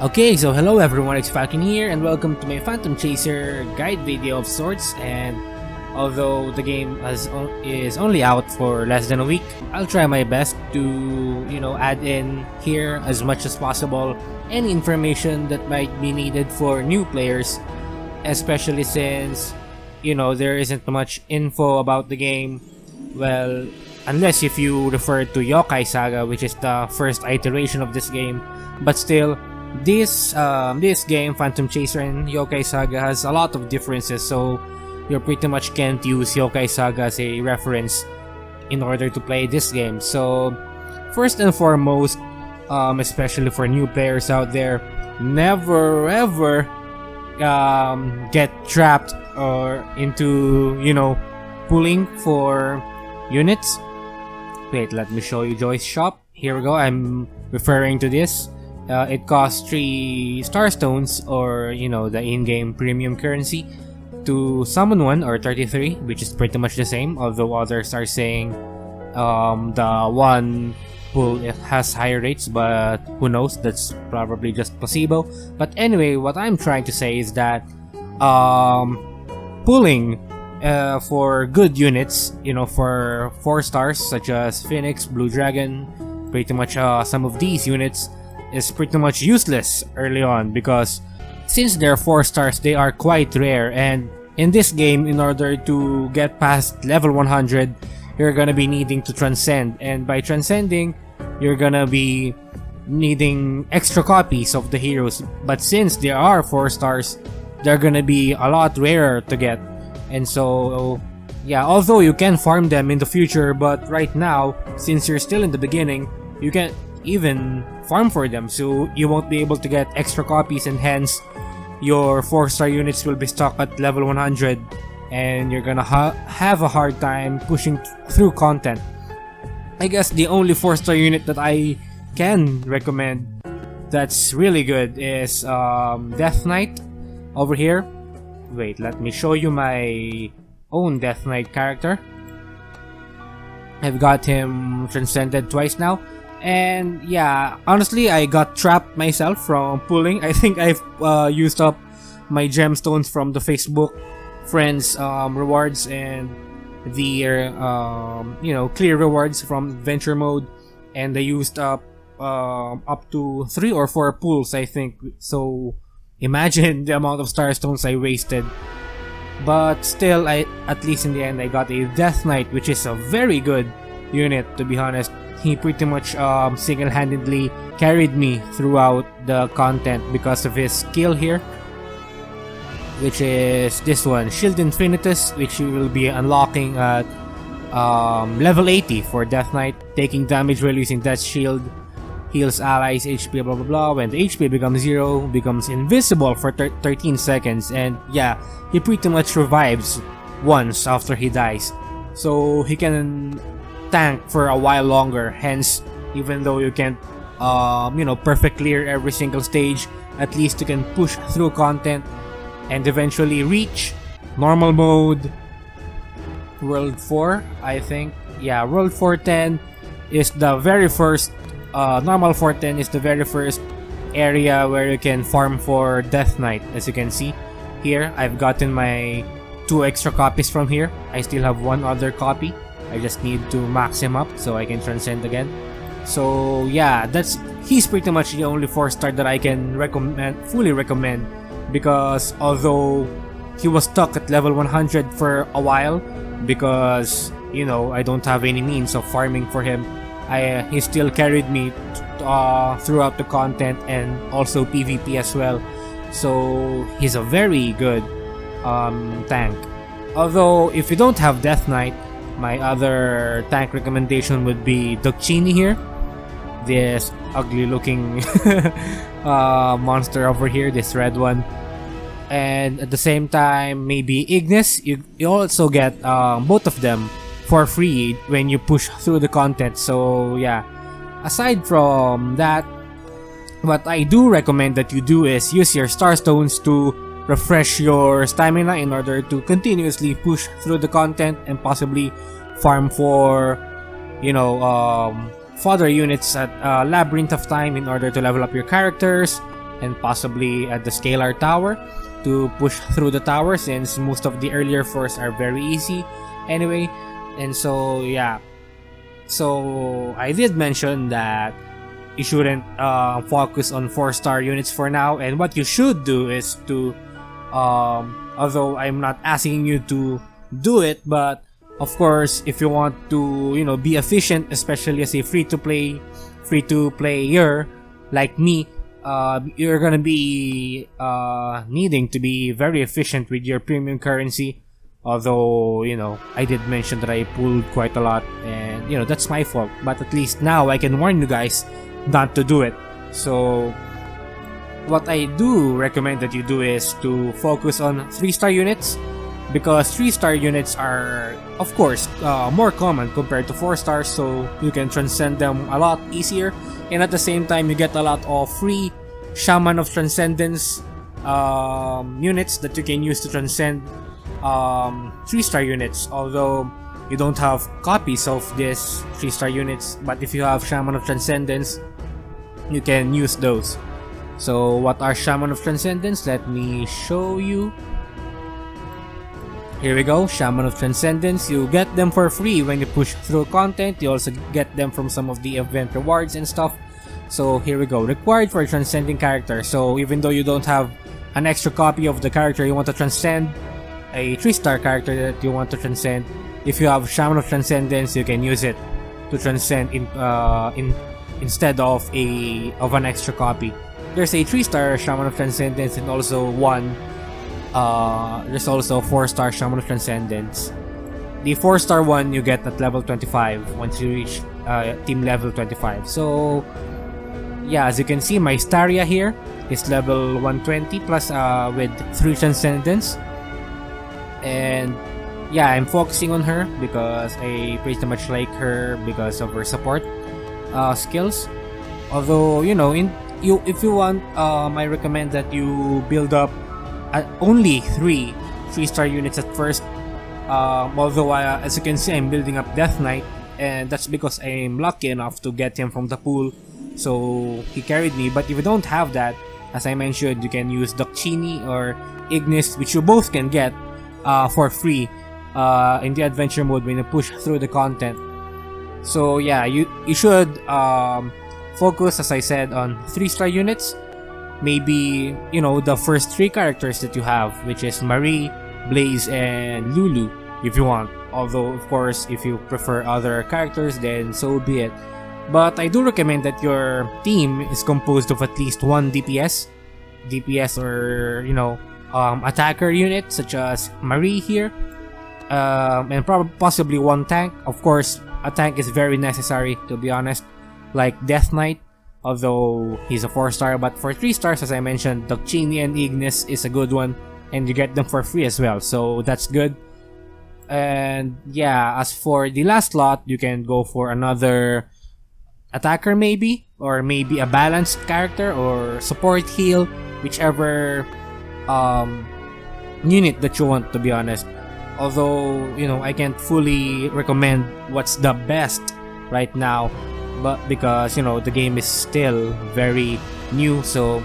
Okay, so hello everyone, XFalcon here and welcome to my Phantom Chaser guide video of sorts. And although the game is only out for less than a week, I'll try my best to, add in here as much as possible any information that might be needed for new players, especially since, there isn't much info about the game. Well, unless if you refer to Yokai Saga, which is the first iteration of this game, but still, this game, Phantom Chaser and Yokai Saga, has a lot of differences, so you pretty much can't use Yokai Saga as a reference in order to play this game. So first and foremost, especially for new players out there, never ever get trapped or into pulling for units. Wait, let me show you Joy's shop. Here we go. I'm referring to this. It costs 3 star stones, or the in-game premium currency, to summon one, or 33, which is pretty much the same, although others are saying the one pull has higher rates, but who knows, that's probably just placebo. But anyway, what I'm trying to say is that pulling for good units, for 4 stars such as Phoenix, Blue Dragon, pretty much some of these units is pretty much useless early on, because since they're 4 stars, they are quite rare, and in this game, in order to get past level 100, you're gonna be needing to transcend, and by transcending, you're gonna be needing extra copies of the heroes. But since they are 4 stars, they're gonna be a lot rarer to get, and so yeah, although you can farm them in the future, but right now, since you're still in the beginning, you can't even farm for them, so you won't be able to get extra copies, and hence your 4-star units will be stuck at level 100, and you're gonna have a hard time pushing through content. I guess the only 4-star unit that I can recommend that's really good is Death Knight over here. Wait, let me show you my own Death Knight character. I've got him transcended twice now. And yeah, honestly, I got trapped myself from pulling. I think I've used up my gemstones from the Facebook friends rewards and the clear rewards from adventure mode, and I used up to 3 or 4 pulls, I think. So imagine the amount of star stones I wasted. But still, at least in the end, I got a Death Knight, which is a very good unit, to be honest. He pretty much single-handedly carried me throughout the content because of his skill here, which is this one, Shield Infinitus, which you will be unlocking at level 80 for Death Knight. Taking damage while using Death Shield heals allies HP, blah blah blah. When the HP becomes 0, becomes invisible for 13 seconds, and yeah, he pretty much revives once after he dies, so he can tank for a while longer. Hence, even though you can't perfect clear every single stage, at least you can push through content and eventually reach normal mode. World 4, I think. Yeah, World 410 is the very first normal 410 is the very first area where you can farm for Death Knight. As you can see here, I've gotten my 2 extra copies from here. I still have 1 other copy. I just need to max him up so I can transcend again. So yeah, he's pretty much the only 4-star that I can fully recommend, because although he was stuck at level 100 for a while, because I don't have any means of farming for him, he still carried me throughout the content and also PvP as well. So he's a very good tank. Although if you don't have Death Knight, my other tank recommendation would be Dokchini here. This ugly looking monster over here, this red one. And at the same time, maybe Ignis. You also get both of them for free when you push through the content. So yeah, aside from that, what I do recommend that you do is use your star stones to refresh your stamina in order to continuously push through the content and possibly farm for fodder units at Labyrinth of Time in order to level up your characters and possibly at the scalar tower to push through the tower, since most of the earlier floors are very easy anyway. And so yeah, so I did mention that you shouldn't focus on 4-star units for now, and what you should do is to although I'm not asking you to do it, but of course if you want to, you know, be efficient, especially as a free-to-player like me, you're gonna be needing to be very efficient with your premium currency. Although, you know, I did mention that I pulled quite a lot, and you know, that's my fault, but at least now I can warn you guys not to do it. So what I do recommend that you do is to focus on 3-star units, because 3-star units are of course more common compared to 4 stars, so you can transcend them a lot easier, and at the same time you get a lot of free Shaman of Transcendence units that you can use to transcend 3-star units. Although you don't have copies of these 3-star units, but if you have Shaman of Transcendence, you can use those. So what are Shaman of Transcendence? Let me show you. Here we go, Shaman of Transcendence. You get them for free when you push through content. You also get them from some of the event rewards and stuff. So here we go, required for a transcending character. So even though you don't have an extra copy of the character you want to transcend, a 3-star character that you want to transcend, if you have Shaman of Transcendence, you can use it to transcend instead of an extra copy. There's a 3-star Shaman of Transcendence, and also there's also a 4-star Shaman of Transcendence. The 4-star one you get at level 25 once you reach team level 25. So yeah, as you can see, my Staria here is level 120 plus with 3 Transcendence. And yeah, I'm focusing on her because I pretty much like her because of her support skills. Although, you know, if you want, I recommend that you build up only 3-star units at first. Although as you can see, I'm building up Death Knight, and that's because I'm lucky enough to get him from the pool, so he carried me. But if you don't have that, as I mentioned, you can use Docchini or Ignis, which you both can get for free in the adventure mode when you push through the content. So yeah, you should focus, as I said, on 3-star units. Maybe, you know, the first 3 characters that you have, which is Marie, Blaze, and Lulu, if you want. Although, of course, if you prefer other characters, then so be it. But I do recommend that your team is composed of at least 1 DPS or, you know, attacker unit, such as Marie here, and possibly 1 tank. Of course, a tank is very necessary, to be honest, like Death Knight, although he's a 4-star. But for 3 stars, as I mentioned, Docchini and Ignis is a good one, and you get them for free as well, so that's good. And yeah, as for the last lot, you can go for another attacker maybe, or maybe a balanced character or support heal, whichever unit that you want, to be honest. Although, you know, I can't fully recommend what's the best right now, but because, you know, the game is still very new, so,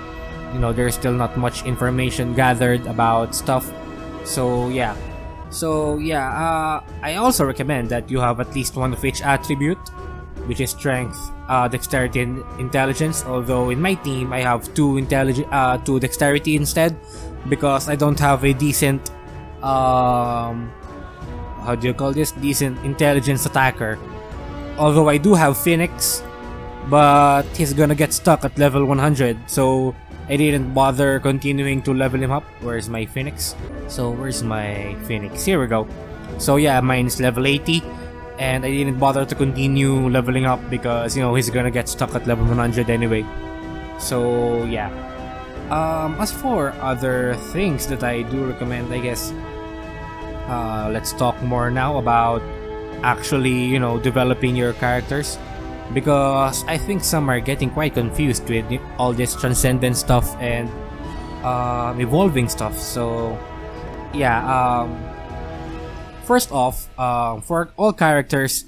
you know, there's still not much information gathered about stuff. So yeah, I also recommend that you have at least 1 of each attribute, which is strength, dexterity, and intelligence. Although in my team I have 2 dexterity instead, because I don't have a decent how do you call this, decent intelligence attacker. Although I do have Phoenix, but he's gonna get stuck at level 100, so I didn't bother continuing to level him up. Where's my Phoenix? So where's my Phoenix? Here we go. So yeah, mine is level 80, and I didn't bother to continue leveling up because, you know, he's gonna get stuck at level 100 anyway. So yeah. As for other things that I do recommend, I guess, let's talk more now about actually, you know, developing your characters, because I think some are getting quite confused with all this transcendent stuff and evolving stuff. So yeah, first off, for all characters,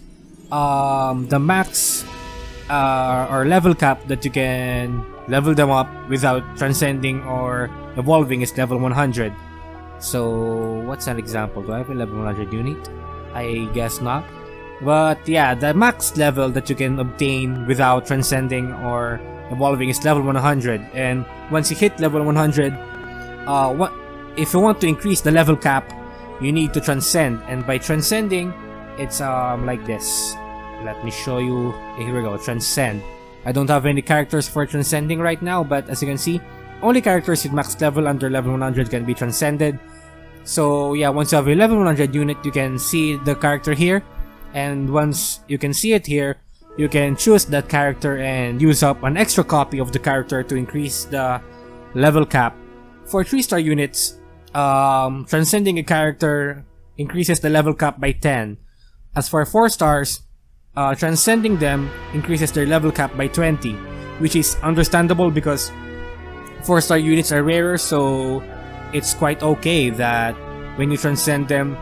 the max or level cap that you can level them up without transcending or evolving is level 100. So what's an example? Do I have a level 100 unit? I guess not. But yeah, the max level that you can obtain without transcending or evolving is level 100. And once you hit level 100, if you want to increase the level cap, you need to transcend. And by transcending, it's like this. Let me show you. Here we go, transcend. I don't have any characters for transcending right now, but as you can see, only characters with max level under level 100 can be transcended. So yeah, once you have a level 100 unit, you can see the character here. And once you can see it here, you can choose that character and use up an extra copy of the character to increase the level cap. For 3-star units, transcending a character increases the level cap by 10. As for 4 stars, transcending them increases their level cap by 20, which is understandable because 4-star units are rarer, so it's quite okay that when you transcend them,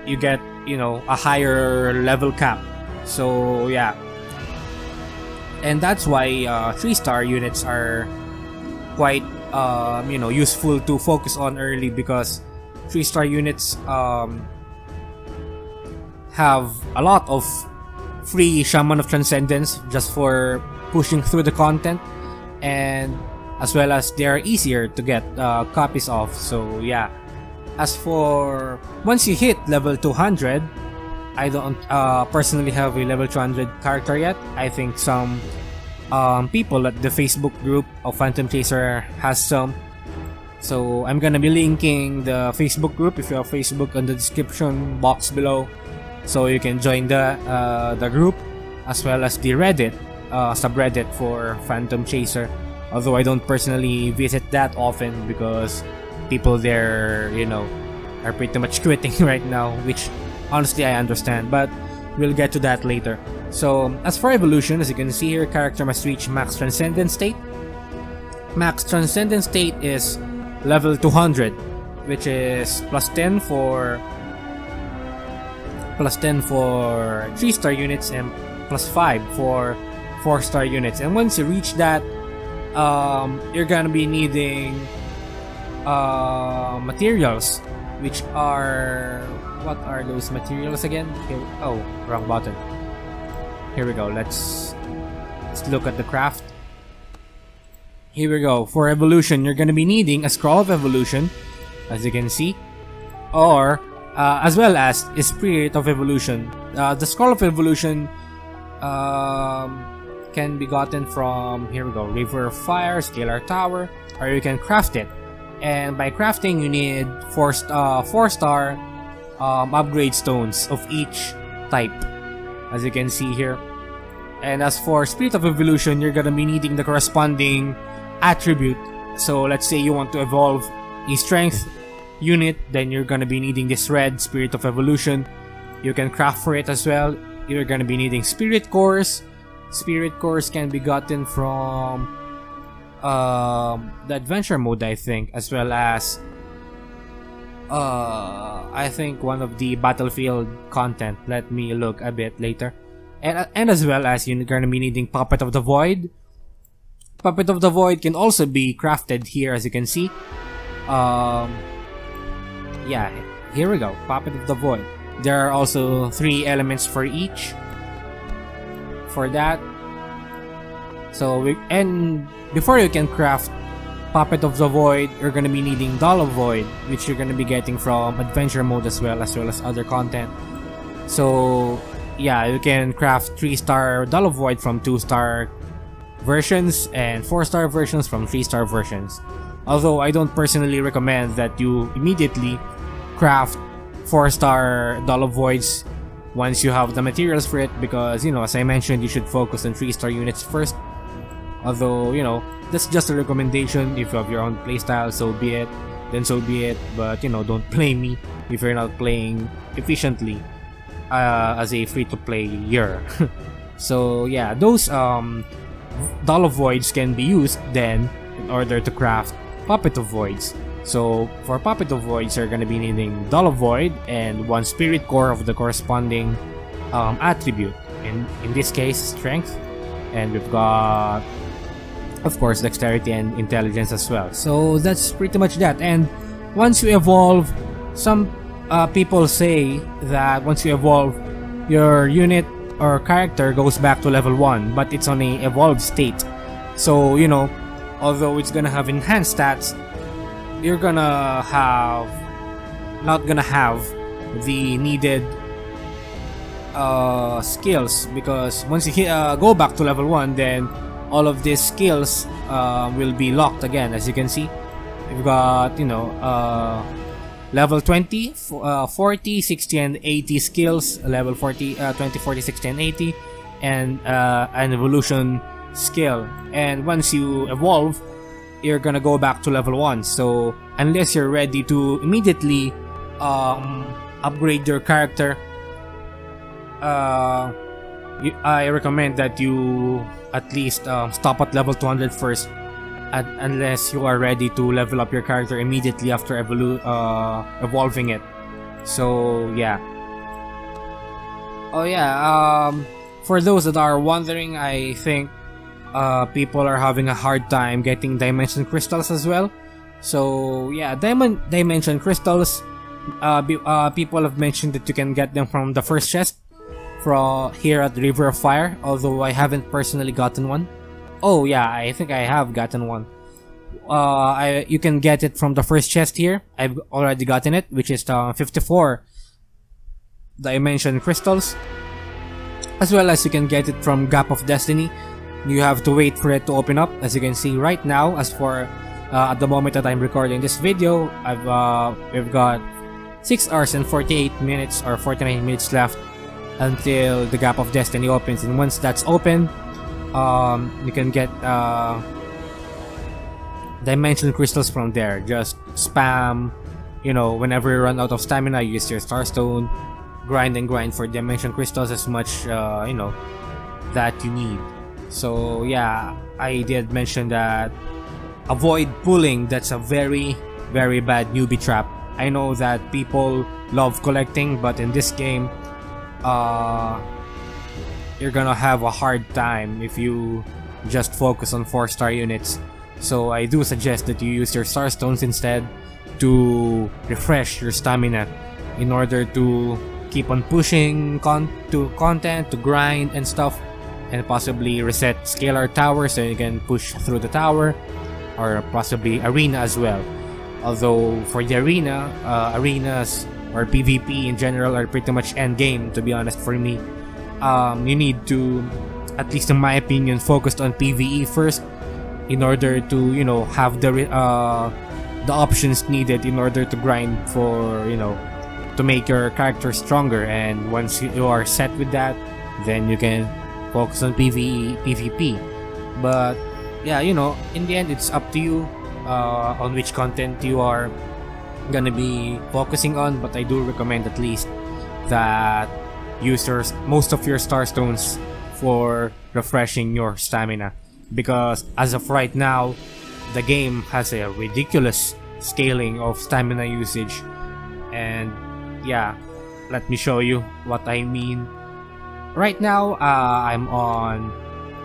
you get, you know, a higher level cap. So yeah, and that's why 3-star units are quite you know, useful to focus on early, because 3-star units have a lot of free Shaman of Transcendence just for pushing through the content, and as well as they are easier to get copies of. So yeah, as for once you hit level 200, I don't personally have a level 200 character yet. I think some people at the Facebook group of Phantom Chaser has some. So I'm gonna be linking the Facebook group, if you have Facebook, in the description box below, so you can join the group, as well as the Reddit subreddit for Phantom Chaser. Although I don't personally visit that often because people there, you know, are pretty much quitting right now, which honestly I understand, but we'll get to that later. So as for evolution, as you can see here, character must reach max transcendent state. Max transcendent state is level 200, which is plus 10 for 3-star units and plus 5 for 4-star units. And once you reach that, you're gonna be needing materials, which are, what are those materials again? Here, oh, wrong button. Here we go. Let's look at the craft. Here we go. For evolution, you're gonna be needing a scroll of evolution, as you can see, or as well as a spirit of evolution. The scroll of evolution can be gotten from, here we go, River of Fire, Scalar Tower, or you can craft it. And by crafting, you need 4-star upgrade stones of each type, as you can see here. And as for Spirit of Evolution, you're gonna be needing the corresponding attribute. So let's say you want to evolve a strength unit, then you're gonna be needing this red Spirit of Evolution. You can craft for it as well. You're gonna be needing Spirit Cores. Spirit Cores can be gotten from the adventure mode, I think, as well as I think one of the battlefield content. Let me look a bit later. And as well as you're gonna be needing Puppet of the Void. Puppet of the Void can also be crafted here, as you can see. Yeah, here we go, Puppet of the Void. There are also 3 elements for each for that. So and before you can craft Puppet of the Void, you're gonna be needing Doll of Void, which you're gonna be getting from adventure mode as well as other content. So yeah, you can craft 3-star Doll of Void from 2-star versions and 4-star versions from 3-star versions. Although I don't personally recommend that you immediately craft 4-star Doll of Voids once you have the materials for it, because, you know, as I mentioned, you should focus on 3-star units first. Although, you know, that's just a recommendation. If you have your own playstyle, so be it, then so be it. But, you know, don't blame me if you're not playing efficiently as a free-to-player. So yeah, those Doll of Voids can be used then in order to craft Puppet of Voids. So for Puppet of Voids, you're gonna be needing Doll of Void and 1 Spirit Core of the corresponding attribute. In this case, Strength. And we've got of course, dexterity and intelligence as well. So that's pretty much that. And once you evolve, some people say that once you evolve, your unit or character goes back to level 1, but it's on a evolved state. So, you know, although it's gonna have enhanced stats, you're gonna have not gonna have the needed skills, because once you go back to level 1, then all of these skills will be locked again. As you can see, we've got, you know, level 20, 40, 60 and 80 skills, level 40, 20, 40, 60 and 80, and an evolution skill. And once you evolve, you're gonna go back to level 1. So unless you're ready to immediately upgrade your character, I recommend that you at least stop at level 200 first, unless you are ready to level up your character immediately after evolving it. So yeah. Oh yeah, for those that are wondering, I think people are having a hard time getting dimension crystals as well. So yeah, dimension crystals, people have mentioned that you can get them from the first chest from here at River of Fire, although I haven't personally gotten one. Oh yeah, I think I have gotten one. You can get it from the first chest here. I've already gotten it, which is 54 dimension crystals. As well as you can get it from Gap of Destiny. You have to wait for it to open up. As you can see right now, as for at the moment that I'm recording this video, we've got 6 hours and 48 minutes or 49 minutes left until the Gap of Destiny opens. And once that's open, you can get dimension crystals from there. Just spam, you know, whenever you run out of stamina, use your Starstone, grind and grind for dimension crystals as much you know, that you need. So yeah, I did mention that avoid pulling. That's a very bad newbie trap. I know that people love collecting, but in this game you're gonna have a hard time if you just focus on 4-star units. So I do suggest that you use your Starstones instead to refresh your stamina in order to keep on pushing content, to grind and stuff, and possibly reset scalar tower so you can push through the tower, or possibly arena as well. Although for the arenas or PvP in general are pretty much end game, to be honest. For me, you need to, at least in my opinion, focus on PvE first in order to, you know, have the options needed in order to grind for, you know, to make your character stronger. And once you are set with that, then you can focus on PvP. But yeah, you know, in the end, it's up to you on which content you are gonna be focusing on. But I do recommend at least that use most of your Starstones for refreshing your stamina, because as of right now, the game has a ridiculous scaling of stamina usage. And yeah, let me show you what I mean. Right now, I'm on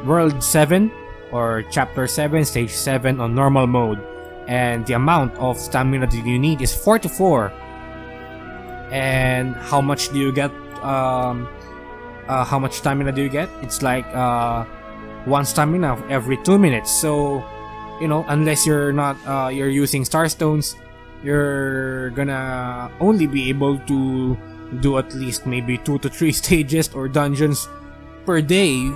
World 7 or Chapter 7, Stage 7 on normal mode, and the amount of stamina that you need is 44. And how much do you get? How much stamina do you get? It's like 1 stamina every 2 minutes. So, you know, unless you're not you're using Starstones, you're gonna only be able to do at least maybe 2 to 3 stages or dungeons per day,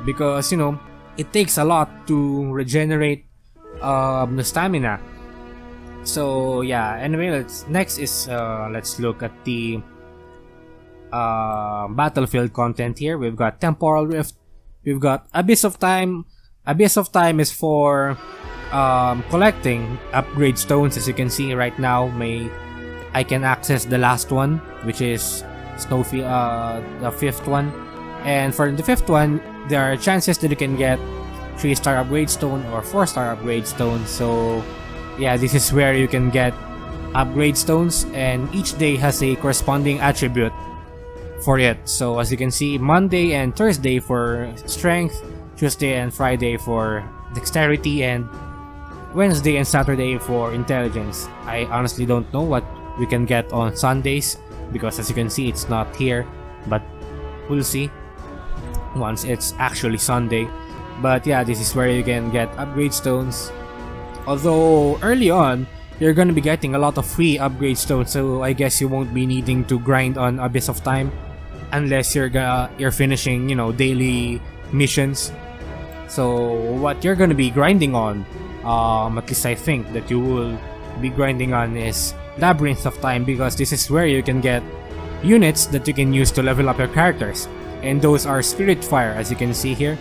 because, you know, it takes a lot to regenerate the stamina. So yeah, anyway, next is let's look at the battlefield content here. We've got Temporal Rift, we've got Abyss of Time. Abyss of Time is for collecting upgrade stones. As you can see right now, I can access the last one, which is Snowfield, the 5th one. And for the 5th one, there are chances that you can get 3-star upgrade stone or 4-star upgrade stone. So yeah, this is where you can get upgrade stones, and each day has a corresponding attribute for it. So as you can see, Monday and Thursday for strength, Tuesday and Friday for dexterity, and Wednesday and Saturday for intelligence. I honestly don't know what we can get on Sundays because as you can see it's not here, but we'll see once it's actually Sunday. But yeah, this is where you can get upgrade stones. Although early on you're gonna be getting a lot of free upgrade stones, so I guess you won't be needing to grind on Abyss of Time unless you're finishing, you know, daily missions. So what you're gonna be grinding on, at least I think that you will be grinding on, is Labyrinth of Time, because this is where you can get units that you can use to level up your characters, and those are Spirit Fire, as you can see here.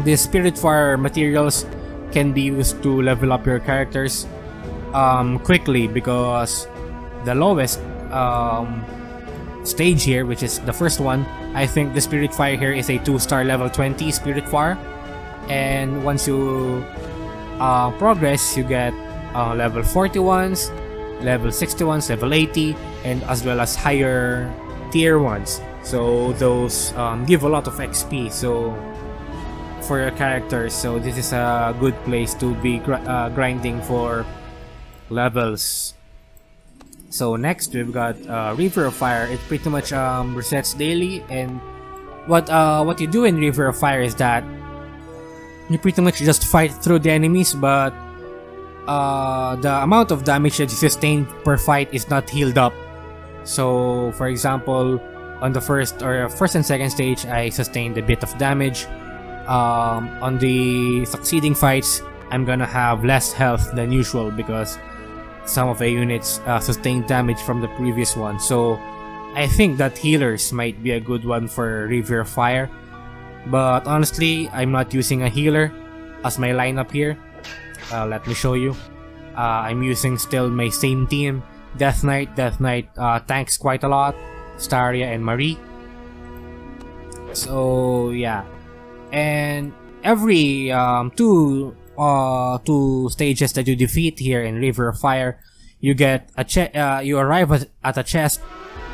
The Spirit Fire materials can be used to level up your characters quickly, because the lowest stage here, which is the first one, I think the Spirit Fire here is a 2-star level 20 Spirit Fire, and once you progress, you get level 41s, level 61s, level 80, and as well as higher tier ones. So those give a lot of XP so for your characters. So this is a good place to be grinding for levels. So next we've got River of Fire. It pretty much resets daily, and what you do in River of Fire is that you pretty much just fight through the enemies, but the amount of damage that you sustain per fight is not healed up. So for example, on the first and second stage I sustained a bit of damage. On the succeeding fights I'm gonna have less health than usual because some of the units sustained damage from the previous one. So I think that healers might be a good one for River of Fire, but honestly I'm not using a healer as my lineup here. Let me show you. I'm using still my same team, Death Knight. Death Knight tanks quite a lot, Staria and Marie. So yeah, and every two stages that you defeat here in River of Fire, you get a you arrive at a chest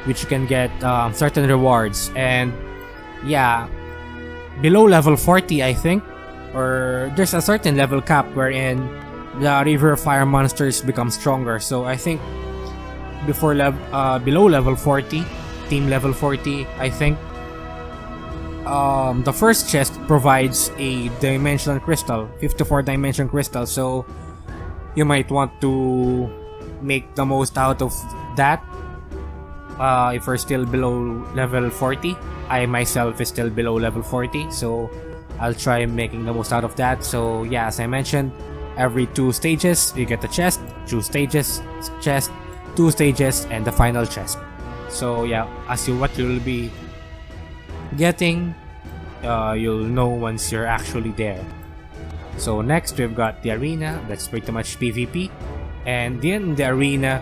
which you can get certain rewards. And yeah, below level 40 I think, or there's a certain level cap wherein the River of Fire monsters become stronger. So I think before below level 40, team level 40 I think, the first chest provides a dimension crystal, 54 dimension crystal, so you might want to make the most out of that if you're still below level 40. I myself is still below level 40, so I'll try making the most out of that. So yeah, as I mentioned, every 2 stages you get a chest, 2 stages, chest, 2 stages, and the final chest. So yeah, as you what you'll be getting, you'll know once you're actually there. So next we've got the arena. That's pretty much PvP, and in the arena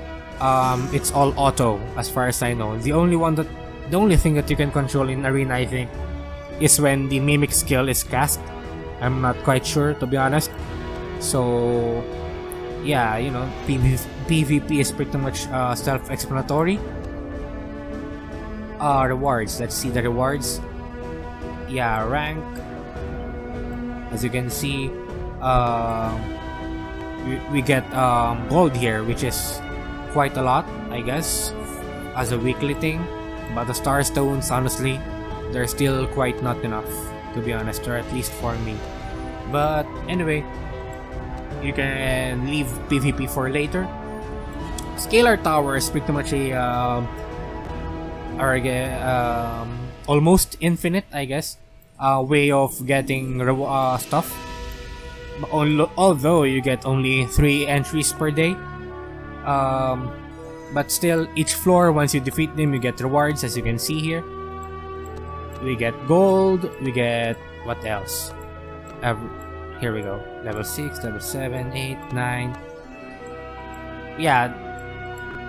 it's all auto as far as I know. The only thing that you can control in arena I think is when the mimic skill is cast. I'm not quite sure, to be honest. So yeah, you know, PvP is pretty much self-explanatory. Rewards, let's see the rewards. Yeah, rank, as you can see, we get gold here, which is quite a lot I guess as a weekly thing, but the star stones, honestly, they're still quite not enough, to be honest, or at least for me. But anyway, you can leave PvP for later. Scalar Tower is pretty much a almost infinite, I guess, way of getting stuff. Although you get only 3 entries per day, but still, each floor, once you defeat them, you get rewards, as you can see here. We get gold, we get what else? Here we go, level 6, level 7, 8, 9. Yeah,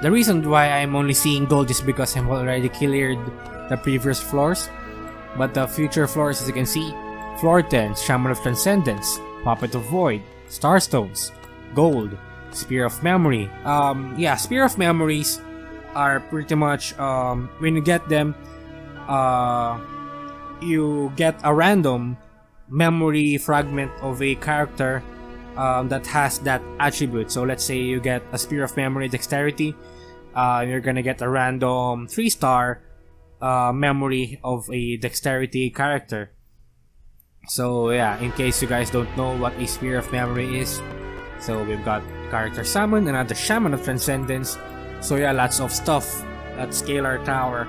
the reason why I'm only seeing gold is because I'm already cleared the previous floors. But the future floors, as you can see, floor 10, Shaman of Transcendence, Puppet of Void, Starstones, Gold, Spear of Memory. Yeah, Spear of Memories are pretty much, when you get them, you get a random memory fragment of a character that has that attribute. So let's say you get a Spear of Memory Dexterity, you're gonna get a random 3-star memory of a Dexterity character. So yeah, in case you guys don't know what a Spear of Memory is, so we've got character Summon, another Shaman of Transcendence. So yeah, lots of stuff at Scalar Tower.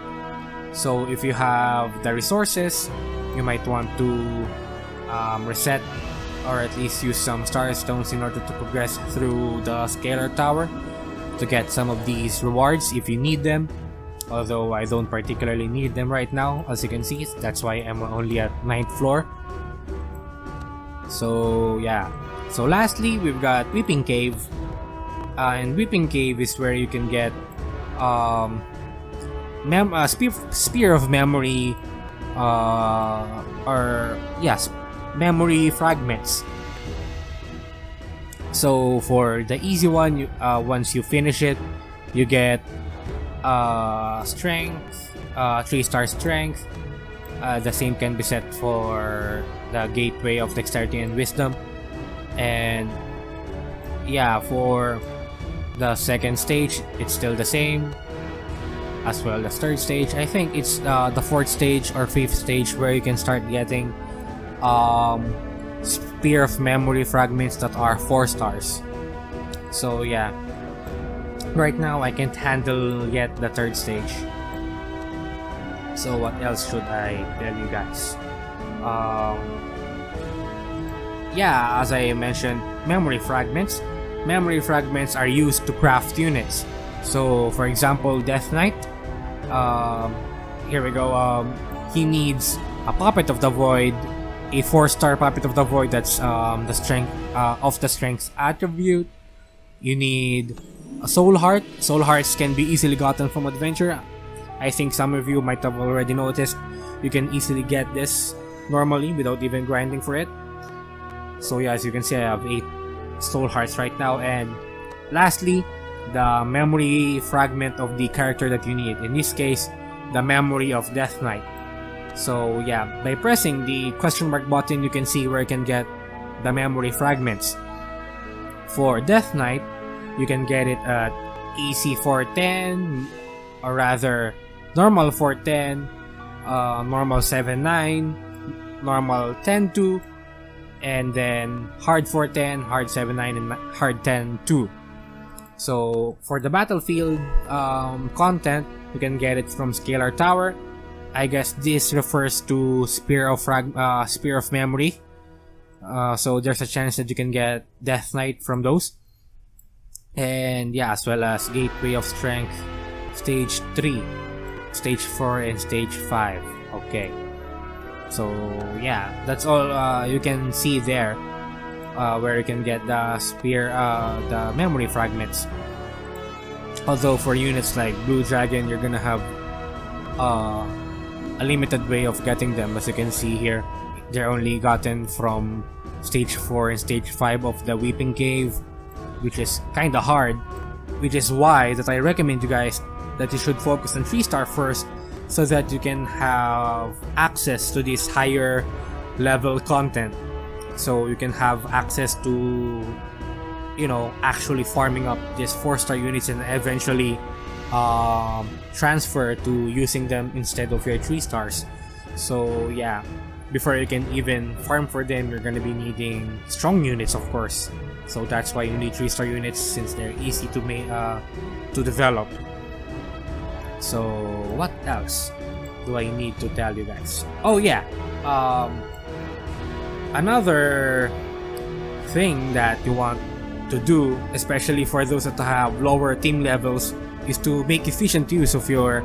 So if you have the resources, you might want to reset or at least use some Star Stones in order to progress through the Scalar Tower to get some of these rewards if you need them. Although I don't particularly need them right now, as you can see, that's why I'm only at 9th floor. So yeah. So lastly, we've got Weeping Cave. And Weeping Cave is where you can get Spear of Memory, or yes, memory fragments. So for the easy one, once you finish it, you get strength, 3-star strength. The same can be set for the Gateway of Dexterity and Wisdom. And yeah, for the second stage, it's still the same, as well as third stage. I think it's the 4th stage or 5th stage where you can start getting Spear of Memory fragments that are 4 stars. So yeah, right now I can't handle yet the 3rd stage. So what else should I tell you guys? Yeah, as I mentioned, memory fragments. Memory fragments are used to craft units. So for example, Death Knight, here we go, he needs a Puppet of the Void, a 4-star Puppet of the Void that's the strength of the strength attribute. You need a Soul Heart. Soul Hearts can be easily gotten from Adventure. I think some of you might have already noticed you can easily get this normally without even grinding for it. So yeah, as you can see, I have 8 Soul Hearts right now. And lastly, the memory fragment of the character that you need. In this case, the memory of Death Knight. So yeah, by pressing the question mark button, you can see where you can get the memory fragments. For Death Knight, you can get it at easy 410, or rather normal 410, normal 7.9, normal 10.2, and then hard 410, hard 7.9, and hard 10.2. So for the battlefield content, you can get it from Scalar Tower. I guess this refers to Spear of Memory. So there's a chance that you can get Death Knight from those. And yeah, as well as Gateway of Strength, Stage 3, Stage 4, and Stage 5. Okay. So yeah, that's all you can see there, where you can get the the memory fragments. Although for units like Blue Dragon, you're gonna have a limited way of getting them. As you can see here, they're only gotten from Stage 4 and Stage 5 of the Weeping Cave, which is kinda hard, which is why that I recommend you guys that you should focus on 3-star first, so that you can have access to this higher level content. So you can have access to, you know, actually farming up these 4-star units and eventually transfer to using them instead of your 3 stars. So yeah, before you can even farm for them, you're gonna be needing strong units, of course. So that's why you need 3-star units, since they're easy to develop. So what else do I need to tell you guys? Oh yeah, another thing that you want to do, especially for those that have lower team levels, is to make efficient use of your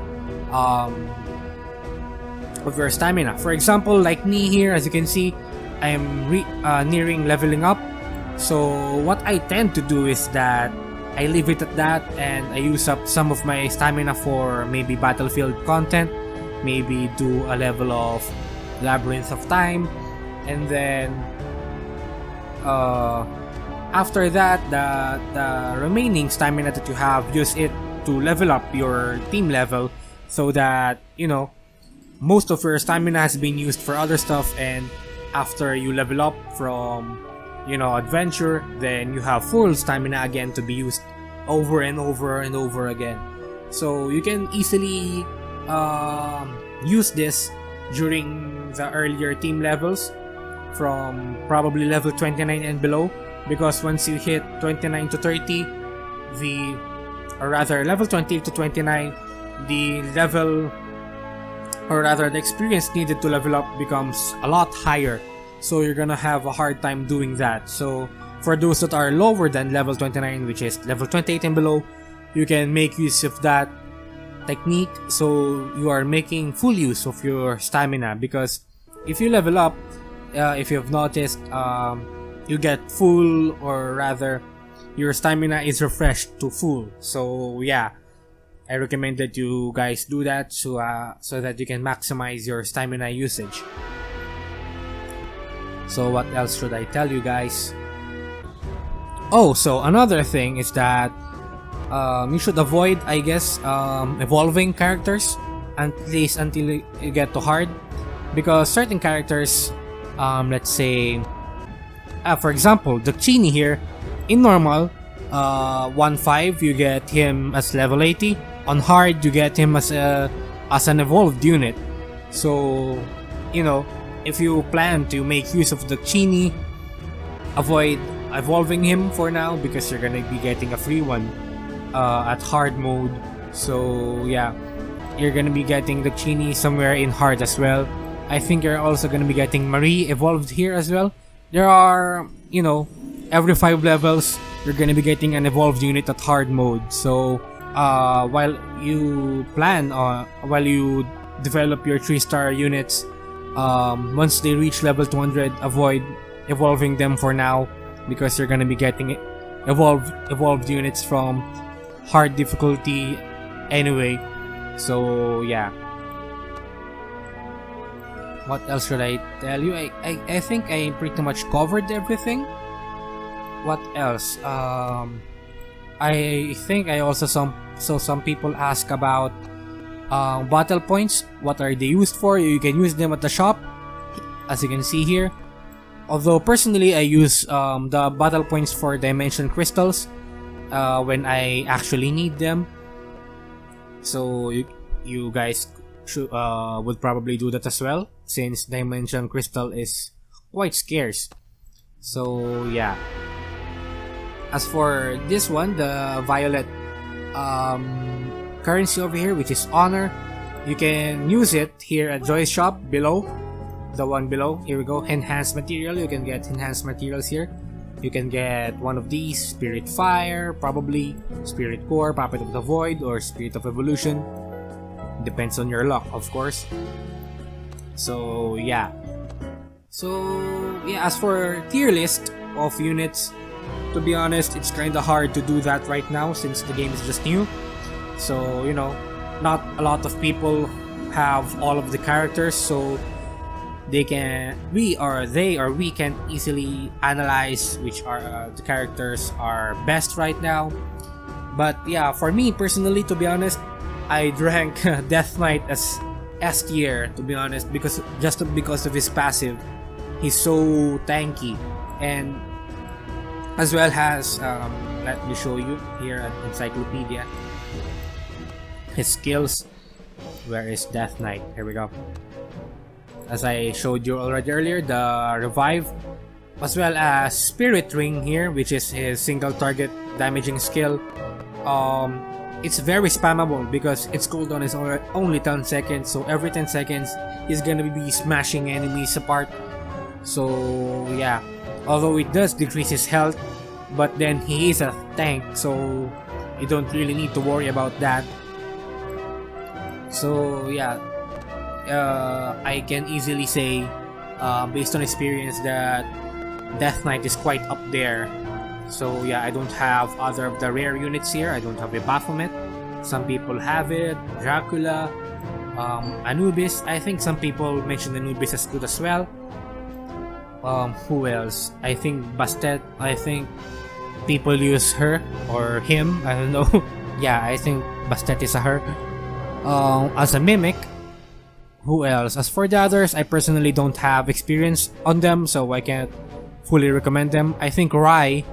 stamina. For example, like me here, as you can see, I am nearing leveling up. So what I tend to do is that I leave it at that, and I use up some of my stamina for maybe battlefield content, maybe do a level of Labyrinth of Time, and then after that, the remaining stamina that you have, use it to level up your team level, so that, you know, most of your stamina has been used for other stuff, and after you level up from, you know, adventure, then you have full stamina again to be used over and over and over again. So you can easily use this during the earlier team levels from probably level 29 and below, because once you hit 29 to 30, or rather level 20 to 29, the level, or rather the experience needed to level up becomes a lot higher, so you're gonna have a hard time doing that. So for those that are lower than level 29, which is level 28 and below, you can make use of that technique, so you are making full use of your stamina, because if you level up, if you've noticed, you get full, or rather your stamina is refreshed to full. So yeah, I recommend that you guys do that, so that you can maximize your stamina usage. So what else should I tell you guys? Oh, so another thing is that you should avoid, I guess, evolving characters, at least until you get to hard, because certain characters, let's say, for example, the Genie here, in normal, 1-5, you get him as level 80. On hard, you get him as an evolved unit. So, you know, if you plan to make use of the Genie, avoid evolving him for now, because you're gonna be getting a free one at hard mode. So yeah, you're gonna be getting the Genie somewhere in hard as well. I think you're also gonna be getting Marie evolved here as well. There are, you know, every 5 levels you're gonna be getting an evolved unit at hard mode. So while you develop your 3-star units, once they reach level 200, avoid evolving them for now, because you're gonna be getting evolved units from hard difficulty anyway. So yeah, what else should I tell you? I think I pretty much covered everything. What else? I think I also saw some people ask about battle points. What are they used for? You can use them at the shop, as you can see here. Although personally I use the battle points for dimension crystals when I actually need them. So you guys would probably do that as well, since dimension crystal is quite scarce. So yeah. As for this one, the violet currency over here, which is honor, you can use it here at Joy's shop below. The one below, here we go, enhanced material. You can get enhanced materials here. You can get one of these, Spirit Fire, probably Spirit Core, Puppet of the Void, or Spirit of Evolution. Depends on your luck, of course. So yeah. As for tier list of units, to be honest, it's kinda hard to do that right now since the game is just new. So, you know, not a lot of people have all of the characters, so we can easily analyze which are the characters are best right now. But yeah, for me personally, to be honest, I rank Death Knight as S tier, to be honest, because of his passive. He's so tanky, and as well as let me show you here at Encyclopedia his skills. Where is Death Knight? Here we go. As I showed you already earlier, the revive, as well as Spirit Ring here, which is his single target damaging skill. It's very spammable because its cooldown is only 10 seconds, so every 10 seconds he's gonna be smashing enemies apart. So yeah, although it does decrease his health, but then he is a tank, so you don't really need to worry about that. So yeah, I can easily say, based on experience, that Death Knight is quite up there. So yeah, I don't have other of the rare units here. I don't have a Baphomet. Some people have it. Dracula, Anubis. I think some people mentioned Anubis as good as well. Who else? I think Bastet. I think people use her or him. I don't know. Yeah, I think Bastet is a her. As a mimic, Who else? As for the others, I personally don't have experience on them, so I can't fully recommend them. I think Rai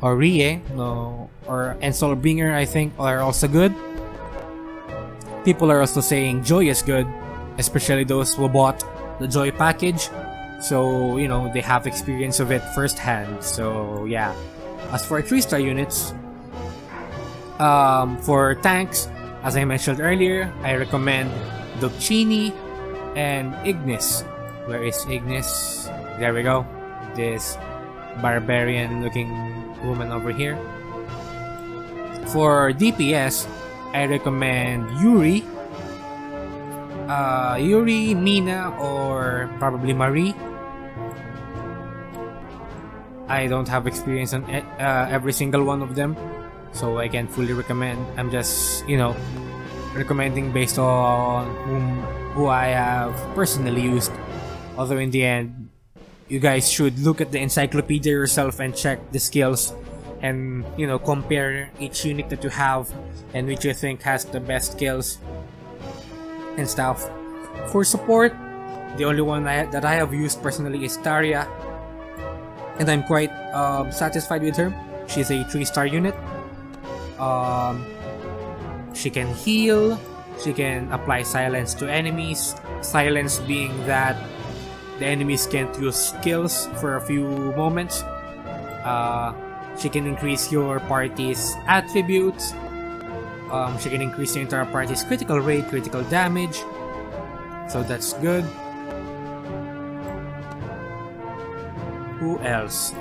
or Rie, no, or Ensolbringer, I think, are also good. People are also saying Joy is good, especially those who bought the Joy package. So, you know, they have experience of it firsthand. So, yeah. As for 3-star units, for tanks, as I mentioned earlier, I recommend Ducchini and Ignis. Where is Ignis? There we go. This barbarian looking woman over here. For DPS, I recommend Yuri, Mina, or probably Marie. I don't have experience on every single one of them, so I can't fully recommend. I'm just, you know, recommending based on who I have personally used. Although in the end, you guys should look at the encyclopedia yourself and check the skills, and, you know, compare each unit that you have and which you think has the best skills and stuff. For support, the only one that I have used personally is Taria, and I'm quite satisfied with her. She's a 3-star unit. She can heal, she can apply silence to enemies, silence being that the enemies can't use skills for a few moments. She can increase your party's attributes. She can increase the entire party's critical rate, critical damage. So that's good. Who else?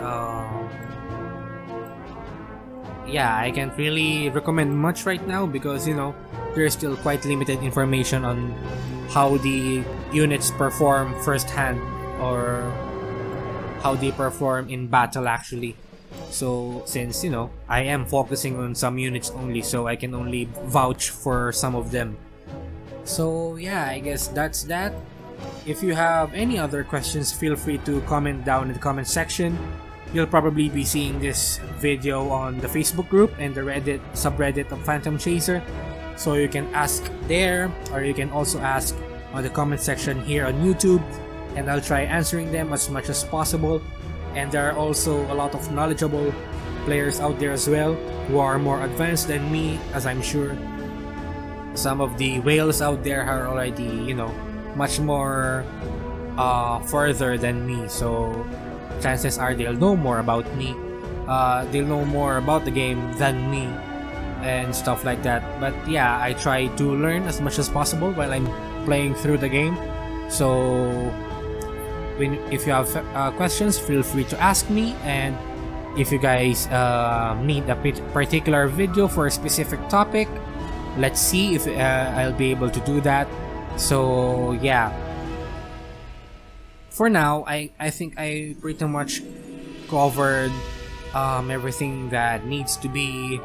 Yeah, I can't really recommend much right now because, you know, there's still quite limited information on how the units perform firsthand or how they perform in battle actually. So since, you know, I am focusing on some units only, so I can only vouch for some of them. So yeah, I guess that's that. If you have any other questions, feel free to comment down in the comment section. You'll probably be seeing this video on the Facebook group and the Reddit subreddit of Phantom Chaser, so you can ask there, or you can also ask on the comment section here on YouTube, and I'll try answering them as much as possible. And there are also a lot of knowledgeable players out there as well who are more advanced than me, as I'm sure some of the whales out there are already, you know, much more further than me, so chances are they'll know more about me, they'll know more about the game than me and stuff like that. But yeah, I try to learn as much as possible while I'm playing through the game. So if you have questions, feel free to ask me, and if you guys need a particular video for a specific topic, let's see if I'll be able to do that. So yeah, for now, I think I pretty much covered everything that needs to be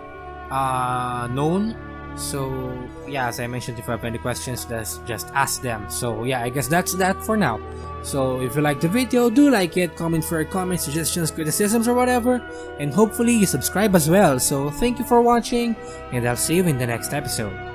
known. So yeah, as I mentioned, if you have any questions, just ask them. So yeah, I guess that's that for now. So if you like the video, do like it, comment for your comments, suggestions, criticisms, or whatever, and hopefully you subscribe as well. So thank you for watching, and I'll see you in the next episode.